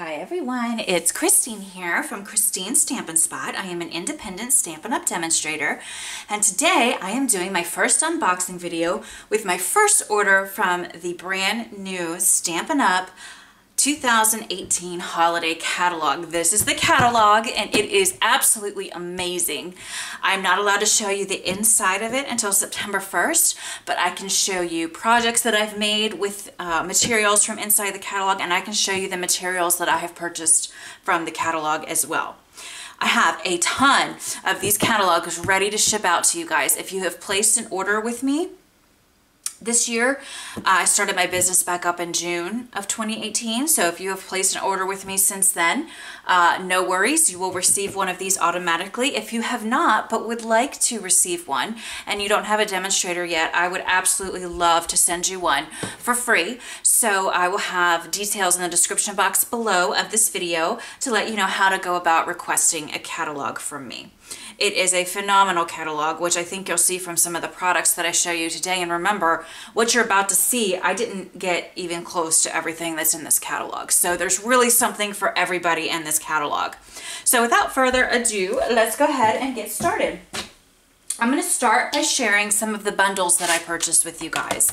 Hi everyone, it's Christine here from Christine's Stampin' Spot. I am an independent Stampin' Up! Demonstrator, and today I am doing my first unboxing video with my first order from the brand new Stampin' Up! 2018 holiday catalog. This is the catalog and it is absolutely amazing. I'm not allowed to show you the inside of it until September 1st, but I can show you projects that I've made with materials from inside the catalog, and I can show you the materials that I have purchased from the catalog as well. I have a ton of these catalogs ready to ship out to you guys. If you have placed an order with me this year, I started my business back up in June of 2018, so if you have placed an order with me since then, no worries, you will receive one of these automatically. If you have not, but would like to receive one, and you don't have a demonstrator yet, I would absolutely love to send you one for free. So I will have details in the description box below of this video to let you know how to go about requesting a catalog from me. It is a phenomenal catalog, which I think you'll see from some of the products that I show you today. And remember, what you're about to see, I didn't get even close to everything that's in this catalog. So there's really something for everybody in this catalog. So without further ado, let's go ahead and get started. I'm going to start by sharing some of the bundles that I purchased with you guys.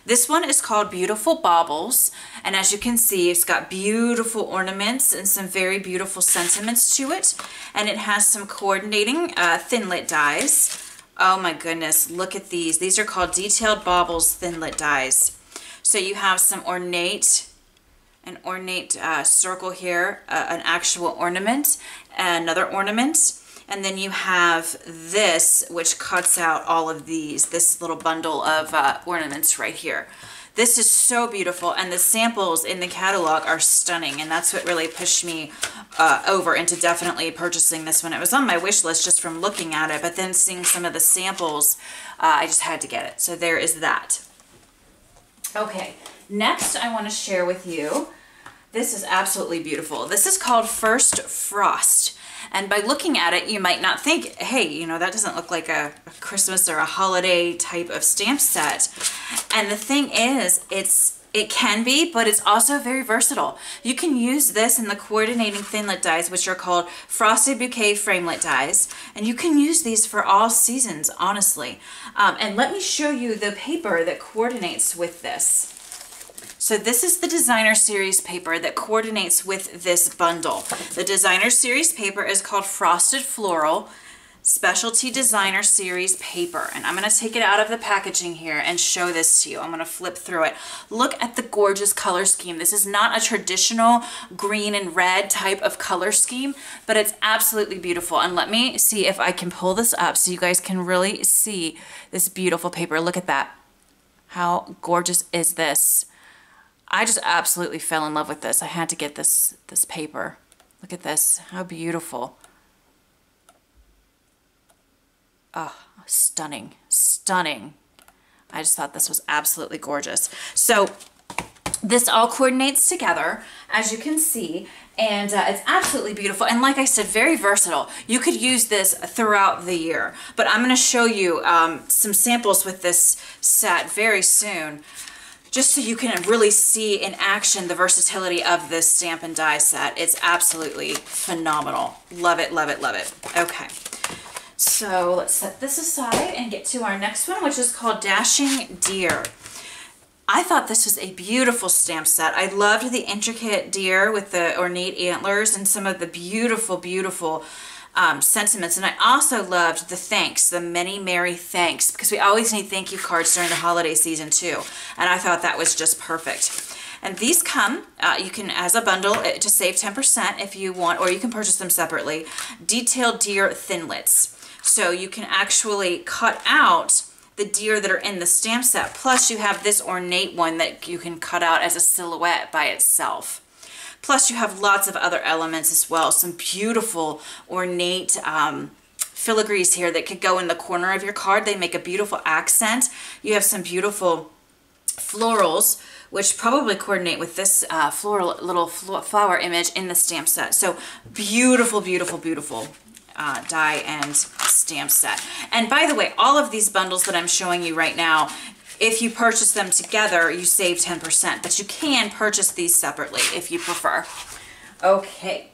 This one is called Beautiful Baubles, and as you can see, it's got beautiful ornaments and some very beautiful sentiments to it, and it has some coordinating thinlit dies. Oh my goodness, look at these. These are called Detailed Baubles Thinlit dies. So you have some an ornate circle here, an actual ornament, another ornament. And then you have this, which cuts out all of this little bundle of ornaments right here. This is so beautiful, and the samples in the catalog are stunning, and that's what really pushed me over into definitely purchasing this one. It was on my wish list just from looking at it, but then seeing some of the samples, I just had to get it. So there is that. Okay, next I want to share with you, this is absolutely beautiful. This is called First Frost. And by looking at it, you might not think, hey, you know, that doesn't look like a Christmas or a holiday type of stamp set. And the thing is, it can be, but it's also very versatile. You can use this in the coordinating thinlit dies, which are called Frosted Bouquet Framelit dies. And you can use these for all seasons, honestly. And let me show you the paper that coordinates with this. So this is the Designer Series paper that coordinates with this bundle. The Designer Series paper is called Frosted Floral Specialty Designer Series paper. And I'm going to take it out of the packaging here and show this to you. I'm going to flip through it. Look at the gorgeous color scheme. This is not a traditional green and red type of color scheme, but it's absolutely beautiful. And let me see if I can pull this up so you guys can really see this beautiful paper. Look at that. How gorgeous is this? I just absolutely fell in love with this. I had to get this paper. Look at this. How beautiful. Oh, stunning. Stunning. I just thought this was absolutely gorgeous. So this all coordinates together, as you can see, and it's absolutely beautiful. And like I said, very versatile. You could use this throughout the year. But I'm going to show you some samples with this set very soon, just so you can really see in action the versatility of this Stampin' Die set. It's absolutely phenomenal. Love it, love it, love it. Okay, so let's set this aside and get to our next one, which is called Dashing Deer. I thought this was a beautiful stamp set. I loved the intricate deer with the ornate antlers and some of the beautiful, beautiful sentiments. And I also loved the thanks, the many merry thanks, because we always need thank you cards during the holiday season too. And I thought that was just perfect. And these come, you can, as a bundle, to save 10% if you want, or you can purchase them separately. Detailed deer thinlits. So you can actually cut out the deer that are in the stamp set. Plus you have this ornate one that you can cut out as a silhouette by itself. Plus you have lots of other elements as well. Some beautiful ornate filigrees here that could go in the corner of your card. They make a beautiful accent. You have some beautiful florals, which probably coordinate with this floral little flower image in the stamp set. So beautiful, beautiful, beautiful die and stamp set. And by the way, all of these bundles that I'm showing you right now, If you purchase them together, you save 10%, but you can purchase these separately if you prefer. Okay.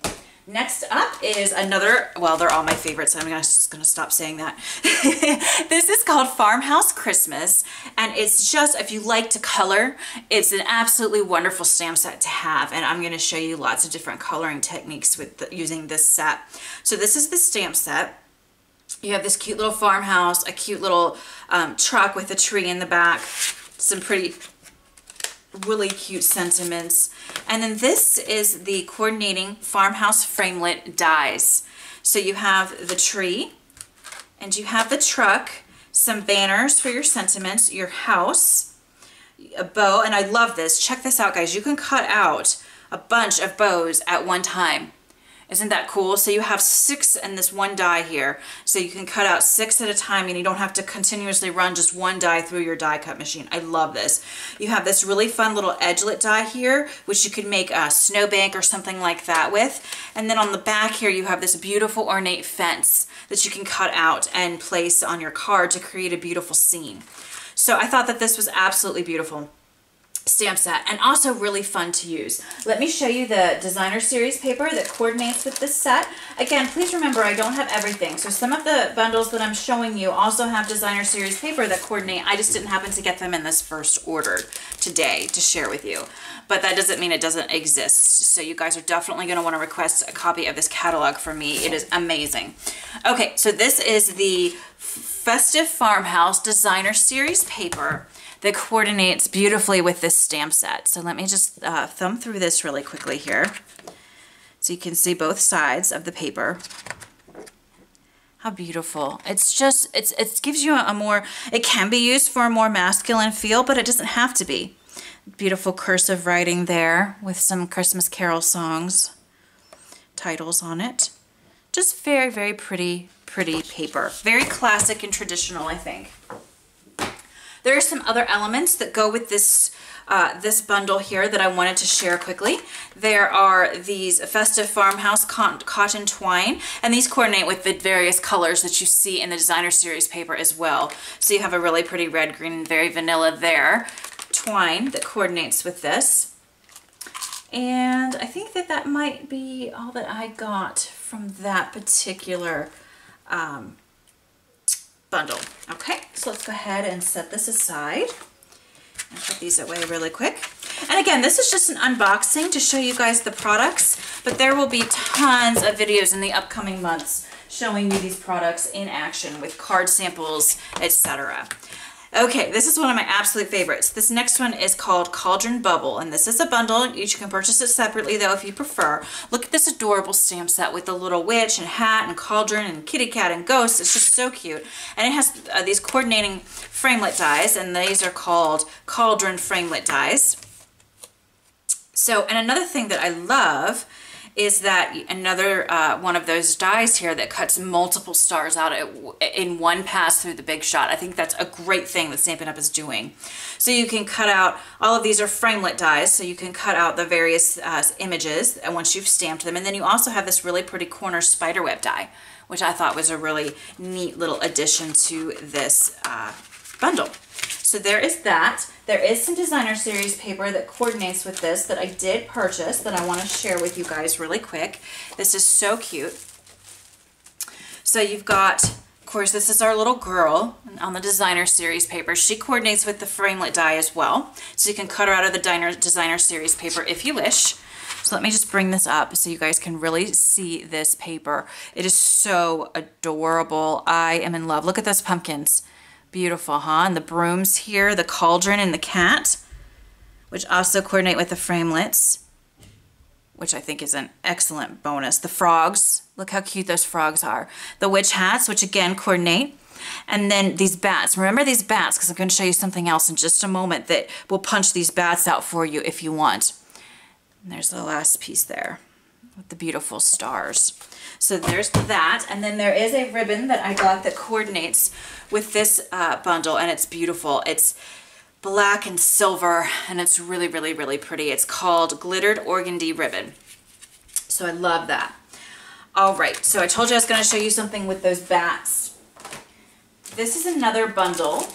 Next up is another, well, they're all my favorites, so I'm just going to stop saying that. This is called Farmhouse Christmas, and it's just, if you like to color, it's an absolutely wonderful stamp set to have, and I'm going to show you lots of different coloring techniques with using this set. So this is the stamp set. You have this cute little farmhouse, a cute little truck with a tree in the back, some pretty really cute sentiments. And then this is the coordinating farmhouse framelit dies. So you have the tree and you have the truck, some banners for your sentiments, your house, a bow, and I love this. Check this out, guys. You can cut out a bunch of bows at one time. Isn't that cool? So you have 6 in this one die here. So you can cut out 6 at a time and you don't have to continuously run just one die through your die cut machine. I love this. You have this really fun little edgelet die here, which you could make a snowbank or something like that with. And then on the back here, you have this beautiful ornate fence that you can cut out and place on your card to create a beautiful scene. So I thought that this was absolutely beautiful stamp set and also really fun to use. Let me show you the designer series paper that coordinates with this set. Again, please remember I don't have everything. So some of the bundles that I'm showing you also have designer series paper that coordinate. I just didn't happen to get them in this first order today to share with you. But that doesn't mean it doesn't exist. So you guys are definitely going to want to request a copy of this catalog from me. It is amazing. Okay, so this is the Festive Farmhouse Designer Series paper that coordinates beautifully with this stamp set. So let me just thumb through this really quickly here so you can see both sides of the paper. How beautiful. It's just, it gives you a more, it can be used for a more masculine feel, but it doesn't have to be. Beautiful cursive writing there with some Christmas Carol songs, titles on it. Just very, very pretty paper. Very classic and traditional, I think. There are some other elements that go with this this bundle here that I wanted to share quickly. There are these Festive Farmhouse cotton twine, and these coordinate with the various colors that you see in the designer series paper as well. So you have a really pretty red, green, and very vanilla there. Twine that coordinates with this. And I think that that might be all that I got from that particular bundle. Okay, so let's go ahead and set this aside and put these away really quick. And again, this is just an unboxing to show you guys the products, but there will be tons of videos in the upcoming months showing you these products in action with card samples, etc. Okay, this is one of my absolute favorites. This next one is called Cauldron Bubble, and this is a bundle. You can purchase it separately though if you prefer. Look at this adorable stamp set with the little witch and hat and cauldron and kitty cat and ghost. It's just so cute. And it has these coordinating framelit dies, and these are called Cauldron Framelit dies. So, and another thing that I love is that another one of those dies here that cuts multiple stars out in one pass through the big shot. I think that's a great thing that Stampin' Up! Is doing. So you can cut out, all of these are framelit dies, so you can cut out the various images once you've stamped them. And then you also have this really pretty corner spiderweb die, which I thought was a really neat little addition to this bundle. So there is that. There is some designer series paper that coordinates with this that I did purchase that I want to share with you guys really quick. This is so cute. So you've got, of course, this is our little girl on the designer series paper. She coordinates with the framelit die as well. So you can cut her out of the designer series paper if you wish. So let me just bring this up so you guys can really see this paper. It is so adorable. I am in love. Look at those pumpkins. Beautiful, huh? And the brooms here, the cauldron and the cat, which also coordinate with the framelits, which I think is an excellent bonus. The frogs, look how cute those frogs are. The witch hats, which again coordinate. And then these bats. Remember these bats, because I'm going to show you something else in just a moment that will punch these bats out for you if you want. And there's the last piece there with the beautiful stars. So there's that, and then there is a ribbon that I got that coordinates with this bundle, and it's beautiful. It's black and silver, and it's really, really, really pretty. It's called Glittered Organdy Ribbon. So I love that. All right, so I told you I was going to show you something with those bats. This is another bundle,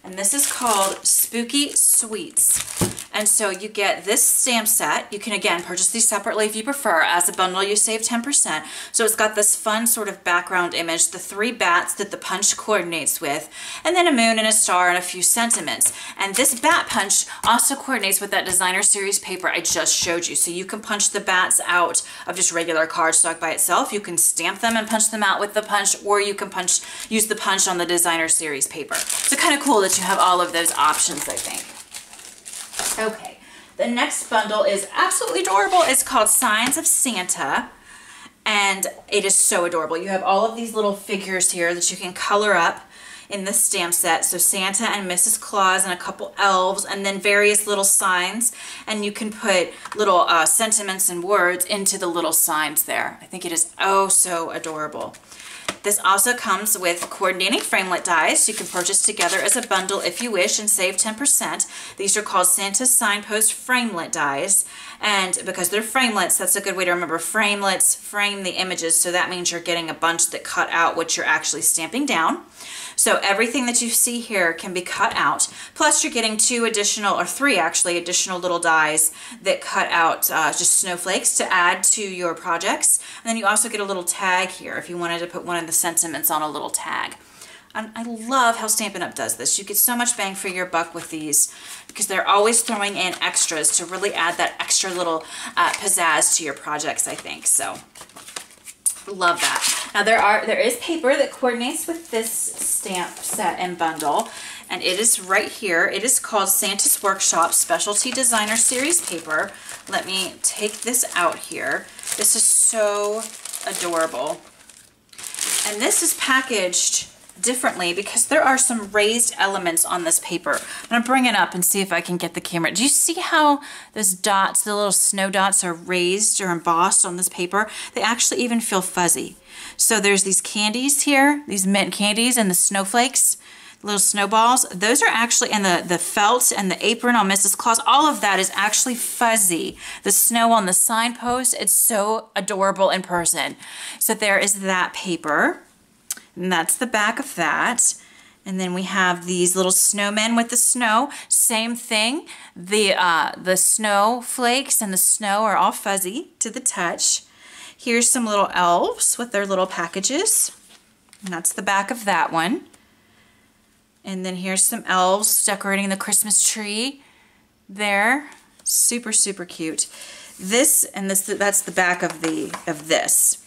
and this is called Spooky Sweets. And And so you get this stamp set. You can, again, purchase these separately if you prefer. As a bundle, you save 10%. So it's got this fun sort of background image, the 3 bats that the punch coordinates with, and then a moon and a star and a few sentiments. And this bat punch also coordinates with that designer series paper I just showed you. So you can punch the bats out of just regular cardstock by itself. You can stamp them and punch them out with the punch, or you can use the punch on the designer series paper. So kind of cool that you have all of those options, I think. Okay, the next bundle is absolutely adorable. It's called Signs of Santa, and it is so adorable. You have all of these little figures here that you can color up in the stamp set. So Santa and Mrs. Claus and a couple elves, and then various little signs, and you can put little sentiments and words into the little signs there. I think it is oh so adorable. This also comes with coordinating framelit dies. You can purchase together as a bundle if you wish and save 10%. These are called Santa Signpost framelit dies. And because they're framelits, that's a good way to remember. Framelits frame the images, so that means you're getting a bunch that cut out what you're actually stamping down. So everything that you see here can be cut out. Plus you're getting 2 additional, or 3 actually, additional little dies that cut out just snowflakes to add to your projects. And then you also get a little tag here if you wanted to put one of the sentiments on a little tag. I love how Stampin' Up! Does this. You get so much bang for your buck with these because they're always throwing in extras to really add that extra little pizzazz to your projects, I think. So love that. Now there is paper that coordinates with this stamp set and bundle, and it is right here. It is called Santa's Workshop Specialty Designer Series paper. Let me take this out here. This is so adorable. And this is packaged differently because there are some raised elements on this paper. I'm going to bring it up and see if I can get the camera. Do you see how those dots, the little snow dots, are raised or embossed on this paper? They actually even feel fuzzy. So there's these candies here, these mint candies, and the snowflakes, little snowballs. Those are actually, and the felt and the apron on Mrs. Claus, all of that is actually fuzzy. The snow on the signpost, it's so adorable in person. So there is that paper. And that's the back of that. And then we have these little snowmen with the snow. Same thing. The snowflakes and the snow are all fuzzy to the touch. Here's some little elves with their little packages. And that's the back of that one. And then here's some elves decorating the Christmas tree there. Super, super cute. That's the back of this.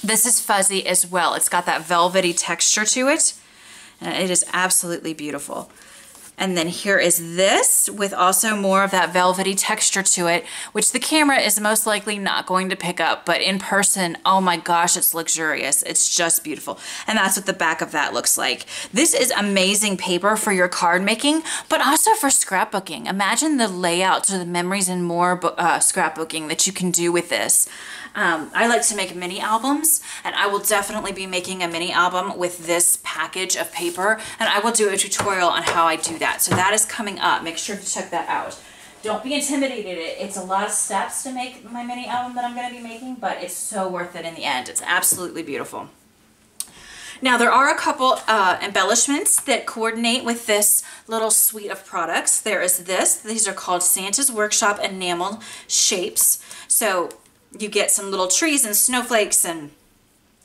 This is fuzzy as well. It's got that velvety texture to it, and it is absolutely beautiful. And then here is this with also more of that velvety texture to it, which the camera is most likely not going to pick up, but in person, oh my gosh, it's luxurious. It's just beautiful. And that's what the back of that looks like. This is amazing paper for your card making, but also for scrapbooking. Imagine the layouts or the memories and more scrapbooking that you can do with this. I like to make mini albums, and I will definitely be making a mini album with this package of paper, and I will do a tutorial on how I do that. So that is coming up. Make sure to check that out. Don't be intimidated. It's a lot of steps to make my mini album that I'm going to be making, but it's so worth it in the end. It's absolutely beautiful. Now there are a couple embellishments that coordinate with this little suite of products. There is this. These are called Santa's Workshop Enamel Shapes. So you get some little trees and snowflakes, and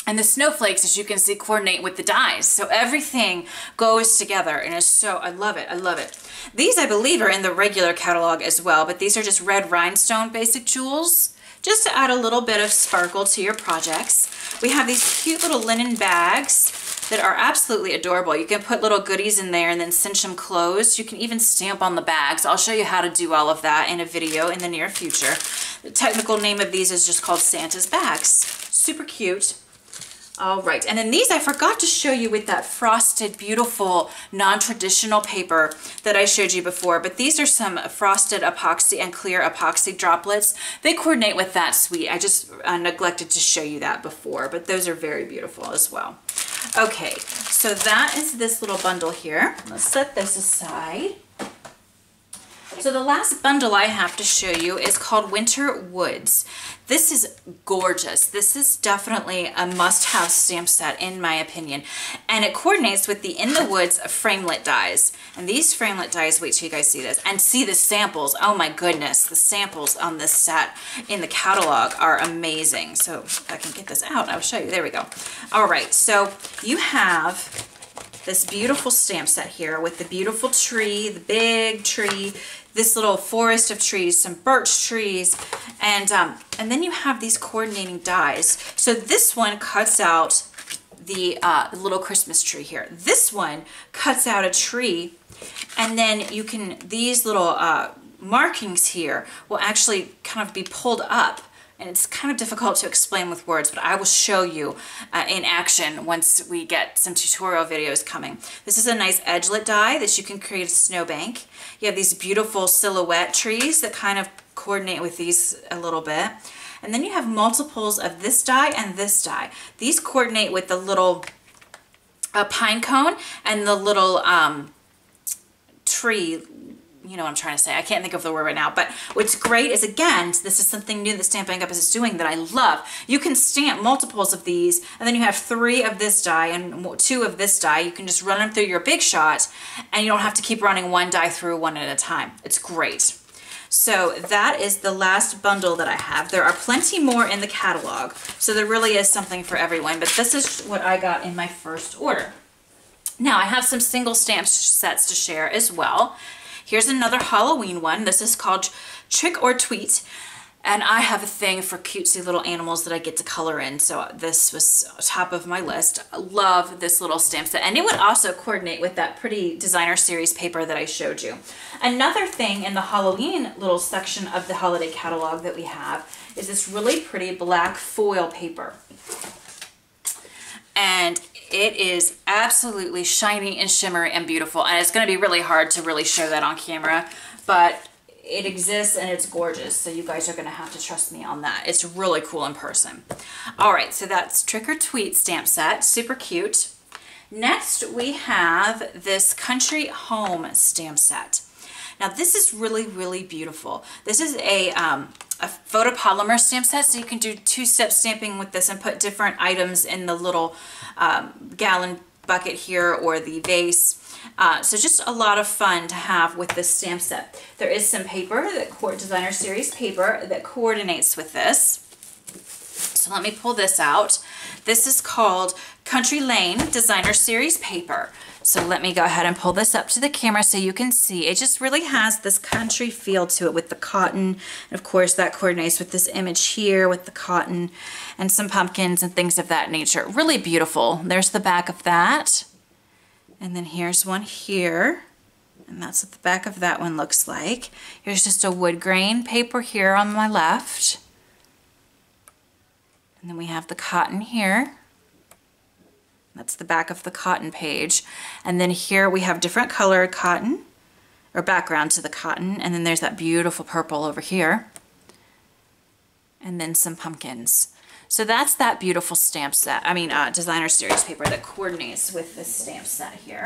the snowflakes, as you can see, coordinate with the dies. So everything goes together, and it's so, I love it, I love it. These, I believe, are in the regular catalog as well, but these are just red rhinestone basic jewels, just to add a little bit of sparkle to your projects. We have these cute little linen bags that are absolutely adorable. You can put little goodies in there and then cinch them closed. You can even stamp on the bags. I'll show you how to do all of that in a video in the near future. The technical name of these is just called Santa's bags. Super cute. All right, and then these I forgot to show you with that frosted, beautiful, non-traditional paper that I showed you before, but these are some frosted epoxy and clear epoxy droplets. They coordinate with that suite. I just neglected to show you that before, but those are very beautiful as well. Okay, so that is this little bundle here. Let's set this aside. So the last bundle I have to show you is called Winter Woods. This is gorgeous. This is definitely a must-have stamp set in my opinion. And it coordinates with the In the Woods framelit dies. And these framelit dies, wait till you guys see this and see the samples. Oh my goodness, the samples on this set in the catalog are amazing. So if I can get this out, I'll show you. There we go. All right, so you have this beautiful stamp set here with the beautiful tree, the big tree, this little forest of trees, some birch trees, and then you have these coordinating dies. So this one cuts out the little Christmas tree here. This one cuts out a tree, and then you can, these little markings here will actually kind of be pulled up. And it's kind of difficult to explain with words, but I will show you in action once we get some tutorial videos coming. This is a nice edgelit die that you can create a snowbank. You have these beautiful silhouette trees that kind of coordinate with these a little bit. And then you have multiples of this die and this die. These coordinate with the little pine cone and the little tree. You know what I'm trying to say. I can't think of the word right now, but what's great is, again, this is something new that Stampin' Up! Is doing that I love. You can stamp multiples of these, and then you have 3 of this die and 2 of this die. You can just run them through your Big Shot, and you don't have to keep running one die through one at a time. It's great. So that is the last bundle that I have. There are plenty more in the catalog, so there really is something for everyone, but this is what I got in my first order. Now, I have some single stamp sets to share as well. Here's another Halloween one. This is called Trick or Tweet. And I have a thing for cutesy little animals that I get to color in. So this was top of my list. I love this little stamp set. And it would also coordinate with that pretty designer series paper that I showed you. Another thing in the Halloween little section of the holiday catalog that we have is this really pretty black foil paper. And it is absolutely shiny and shimmery and beautiful, and it's going to be really hard to really show that on camera, but it exists and it's gorgeous, so you guys are going to have to trust me on that. It's really cool in person. All right, so that's Trick or Tweet stamp set, super cute. Next we have this Country Home stamp set. Now this is really, really beautiful. This is a photopolymer stamp set, so you can do 2-step stamping with this and put different items in the little gallon bucket here or the vase. So just a lot of fun to have with this stamp set. There is some paper, designer series paper, that coordinates with this. So let me pull this out. This is called Country Lane Designer Series paper. So let me go ahead and pull this up to the camera so you can see. It just really has this country feel to it with the cotton. And of course that coordinates with this image here with the cotton and some pumpkins and things of that nature. Really beautiful. There's the back of that. And then here's one here. And that's what the back of that one looks like. Here's just a wood grain paper here on my left. And then we have the cotton here. That's the back of the cotton page. And then here we have different colored cotton, or background to the cotton. And then there's that beautiful purple over here. And then some pumpkins. So that's that beautiful stamp set, designer series paper that coordinates with this stamp set here.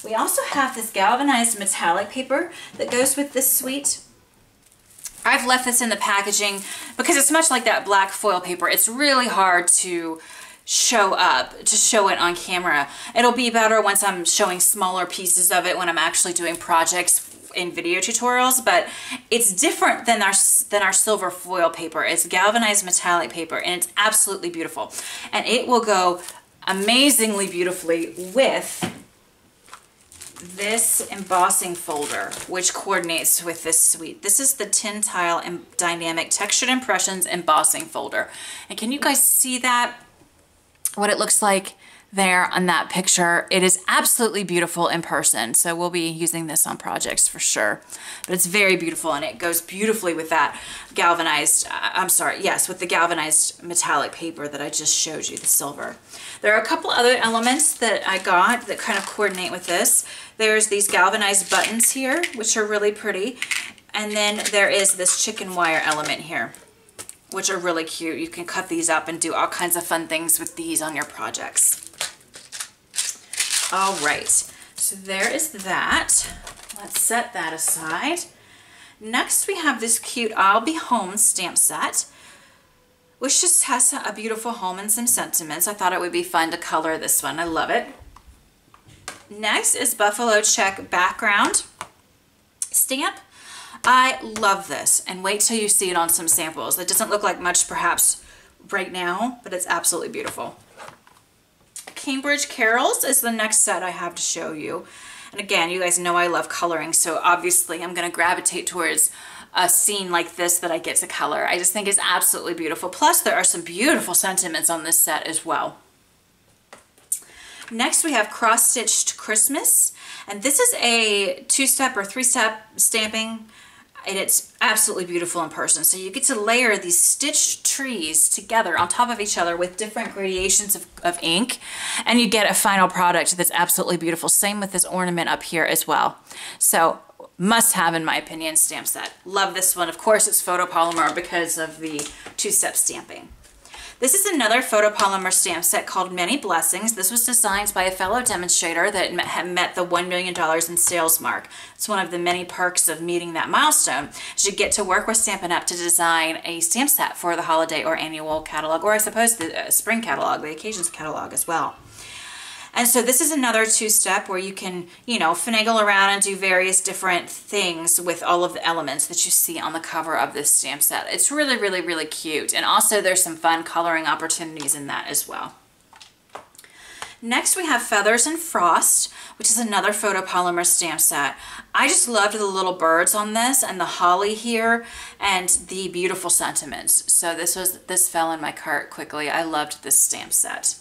We also have this galvanized metallic paper that goes with this suite. I've left this in the packaging because it's much like that black foil paper. It's really hard to show it on camera. It'll be better once I'm showing smaller pieces of it when I'm actually doing projects in video tutorials, but it's different than our silver foil paper. It's galvanized metallic paper, and it's absolutely beautiful. And it will go amazingly beautifully with this embossing folder, which coordinates with this suite. This is the Tin Tile and Dynamic Textured Impressions embossing folder. And can you guys see that? What it looks like there on that picture. It is absolutely beautiful in person, so we'll be using this on projects for sure. But it's very beautiful, and it goes beautifully with that galvanized, with the galvanized metallic paper that I just showed you, the silver. There are a couple other elements that I got that kind of coordinate with this. There's these galvanized buttons here, which are really pretty, and then there is this chicken wire element here, which are really cute. You can cut these up and do all kinds of fun things with these on your projects. All right, so there is that. Let's set that aside. Next we have this cute I'll Be Home stamp set, which just has a beautiful home and some sentiments. I thought it would be fun to color this one. I love it. Next is Buffalo Check background stamp. I love this, and wait till you see it on some samples. It doesn't look like much perhaps right now, but it's absolutely beautiful. Cambridge Carols is the next set I have to show you. And again, you guys know I love coloring, so obviously I'm going to gravitate towards a scene like this that I get to color. I just think it's absolutely beautiful. Plus, there are some beautiful sentiments on this set as well. Next, we have Cross Stitched Christmas, and this is a 2-step or 3-step stamping, and it's absolutely beautiful in person. So you get to layer these stitched trees together on top of each other with different gradations of ink, and you get a final product that's absolutely beautiful. Same with this ornament up here as well. So must have, in my opinion, stamp set. Love this one. Of course, it's photopolymer because of the 2-step stamping. This is another photopolymer stamp set called Many Blessings. This was designed by a fellow demonstrator that had met the $1 million in sales mark. It's one of the many perks of meeting that milestone. You get to work with Stampin' Up! To design a stamp set for the holiday or annual catalog, or I suppose the spring catalog, the occasions catalog as well. And so this is another 2-step where you can, you know, finagle around and do various different things with all of the elements that you see on the cover of this stamp set. It's really, really, really cute. And also there's some fun coloring opportunities in that as well. Next we have Feathers and Frost, which is another photopolymer stamp set. I just loved the little birds on this and the holly here and the beautiful sentiments. So this fell in my cart quickly. I loved this stamp set.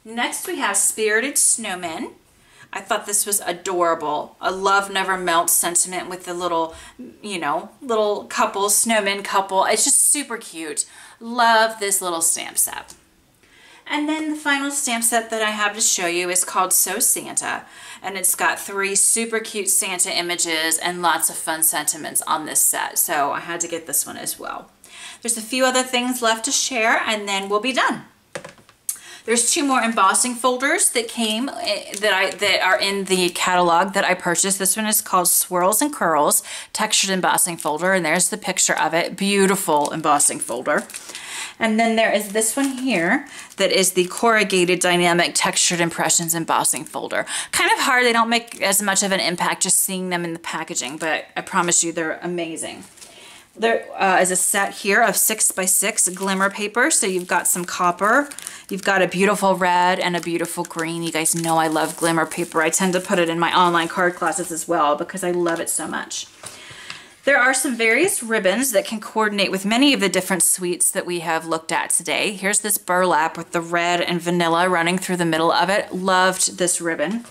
Next we have Spirited Snowmen. I thought this was adorable. A love never melts sentiment with the little, you know, little couple, snowman couple. It's just super cute. Love this little stamp set. And then the final stamp set that I have to show you is called So Santa. And it's got 3 super cute Santa images and lots of fun sentiments on this set. So I had to get this one as well. There's a few other things left to share and then we'll be done. There's 2 more embossing folders that came that are in the catalog that I purchased. This one is called Swirls and Curls Textured Embossing Folder, and there's the picture of it. Beautiful embossing folder. And then there is this one here that is the Corrugated Dynamic Textured Impressions Embossing Folder. Kind of hard, they don't make as much of an impact just seeing them in the packaging, but I promise you they're amazing. There is a set here of 6x6 glimmer paper. So you've got some copper, you've got a beautiful red and a beautiful green. You guys know I love glimmer paper. I tend to put it in my online card classes as well because I love it so much. There are some various ribbons that can coordinate with many of the different suites that we have looked at today. Here's this burlap with the red and vanilla running through the middle of it. Loved this ribbon.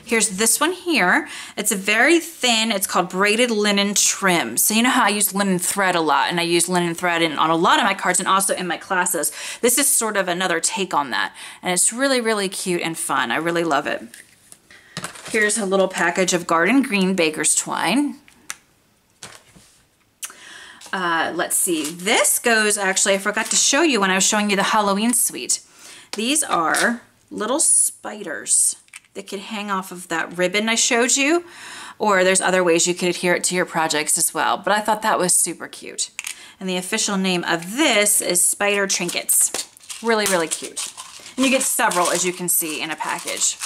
Here's this one here. It's a very thin, it's called braided linen trim. So you know how I use linen thread a lot, and I use linen thread on a lot of my cards and also in my classes. This is sort of another take on that. And it's really, really cute and fun. I really love it. Here's a little package of Garden Green Baker's Twine. Let's see. This goes, actually, I forgot to show you when I was showing you the Halloween suite. These are little spiders that could hang off of that ribbon I showed you, or there's other ways you could adhere it to your projects as well, but I thought that was super cute. And the official name of this is Spider Trinkets. Really, really cute. And you get several, as you can see, in a package.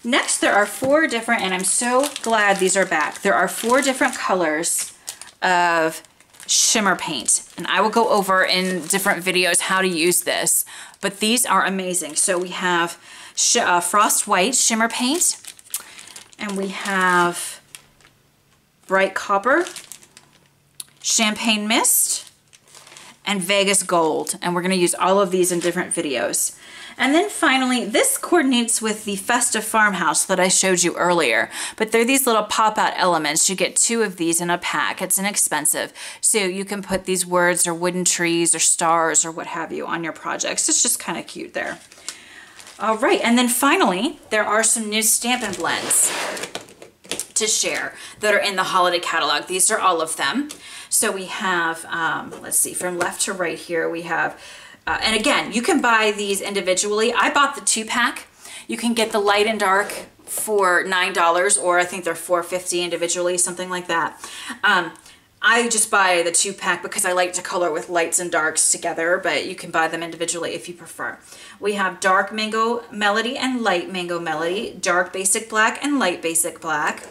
Next, there are 4 different, and I'm so glad these are back, there are 4 different colors of shimmer paint, and I will go over in different videos how to use this, but these are amazing. So we have Frost White shimmer paint, and we have Bright Copper, Champagne Mist, and Vegas Gold, and we're going to use all of these in different videos. And then finally, this coordinates with the Festive Farmhouse that I showed you earlier, but they're these little pop-out elements. You get 2 of these in a pack. It's inexpensive, so you can put these words or wooden trees or stars or what have you on your projects. It's just kind of cute there. All right, and then finally, there are some new Stampin' blends to share that are in the holiday catalog. These are all of them. So we have, let's see, from left to right here, we have, and again, you can buy these individually. I bought the 2-pack. You can get the light and dark for $9, or I think they're $4.50 individually, something like that. I just buy the 2-pack because I like to color with lights and darks together, but you can buy them individually if you prefer. We have dark mango melody and light mango melody, dark basic black and light basic black.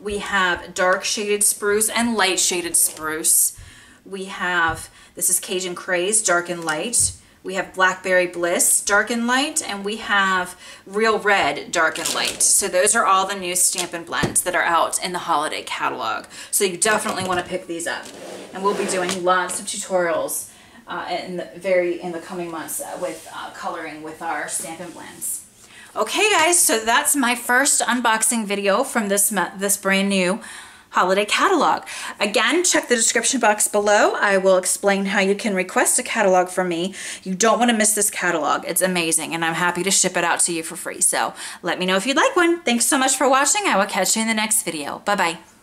We have dark shaded spruce and light shaded spruce. We have, this is Cajun Craze, dark and light. We have Blackberry Bliss, dark and light, and we have Real Red, dark and light. So those are all the new Stampin' blends that are out in the holiday catalog. So you definitely want to pick these up. And we'll be doing lots of tutorials in the coming months with coloring with our Stampin' blends. Okay guys, so that's my first unboxing video from this brand new holiday catalog. Again, check the description box below. I will explain how you can request a catalog from me. You don't want to miss this catalog. It's amazing, and I'm happy to ship it out to you for free. So let me know if you'd like one. Thanks so much for watching. I will catch you in the next video. Bye-bye.